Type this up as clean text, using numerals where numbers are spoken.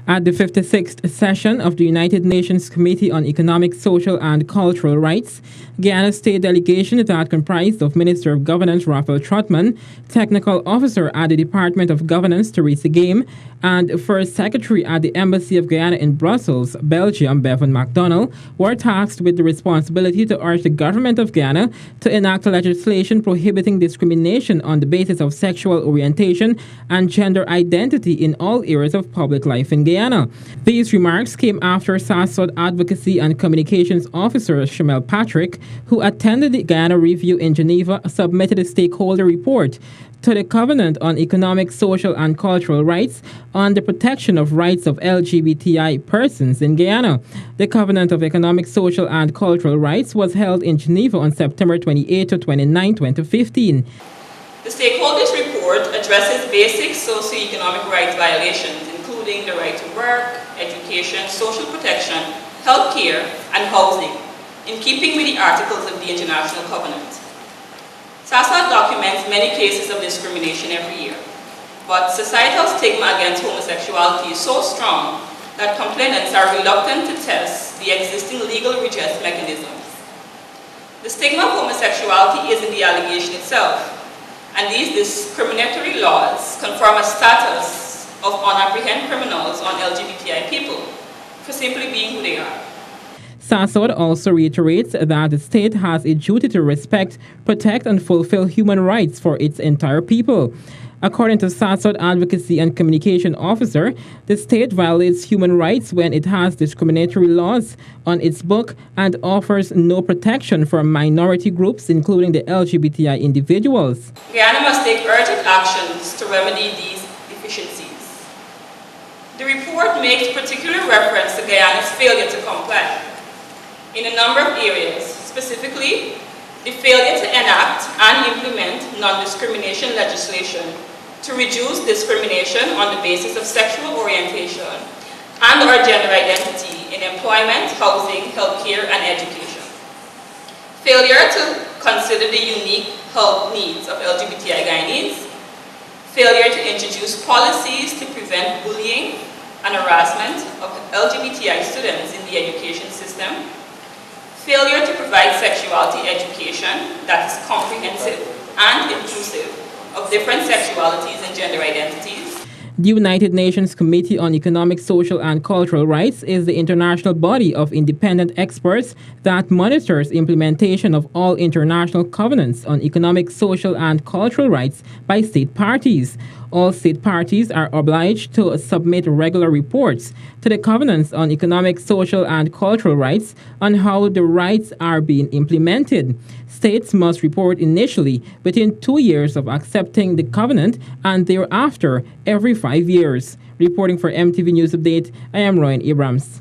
At the 56th session of the United Nations Committee on Economic, Social and Cultural Rights, Guyana State delegation that comprised of Minister of Governance Raphael Trotman, Technical Officer at the Department of Governance Teresa Game, and First Secretary at the Embassy of Guyana in Brussels, Belgium, Bevan MacDonald, were tasked with the responsibility to urge the government of Guyana to enact legislation prohibiting discrimination on the basis of sexual orientation and gender identity in all areas of public life in Guyana. These remarks came after SASOD Advocacy and Communications Officer Shamel Patrick, who attended the Guyana Review in Geneva, submitted a stakeholder report to the Covenant on Economic, Social and Cultural Rights on the protection of rights of LGBTI persons in Guyana. The Covenant of Economic, Social and Cultural Rights was held in Geneva on September 28 to 29, 2015. The stakeholders report addresses basic socioeconomic rights violations, including the right to work, education, social protection, health care, and housing, in keeping with the articles of the International Covenant. SASOD documents many cases of discrimination every year, but societal stigma against homosexuality is so strong that complainants are reluctant to test the existing legal redress mechanisms. The stigma of homosexuality is in the allegation itself, and these discriminatory laws confirm a status of unapprehended criminals on LGBTI people for simply being who they are. SASOD also reiterates that the state has a duty to respect, protect, and fulfill human rights for its entire people. According to SASOD Advocacy and Communication Officer, the state violates human rights when it has discriminatory laws on its book and offers no protection for minority groups, including the LGBTI individuals. Guyana must take urgent actions to remedy these deficiencies. The report makes particular reference to Guyana's failure to comply in a number of areas, specifically the failure to enact and implement non-discrimination legislation to reduce discrimination on the basis of sexual orientation and/or gender identity in employment, housing, healthcare, and education. Failure to consider the unique health needs of LGBTI Guyanese. Failure to introduce policies to prevent bullying and harassment of LGBTI students in the education system. Failure to provide sexuality education that is comprehensive and inclusive of different sexualities and gender identities. The United Nations Committee on Economic, Social and Cultural Rights is the international body of independent experts that monitors implementation of all international covenants on economic, social and cultural rights by state parties. All state parties are obliged to submit regular reports to the Covenants on Economic, Social and Cultural Rights on how the rights are being implemented. States must report initially within 2 years of accepting the covenant and thereafter every 5 years. Reporting for MTV News Update, I am Royan Abrams.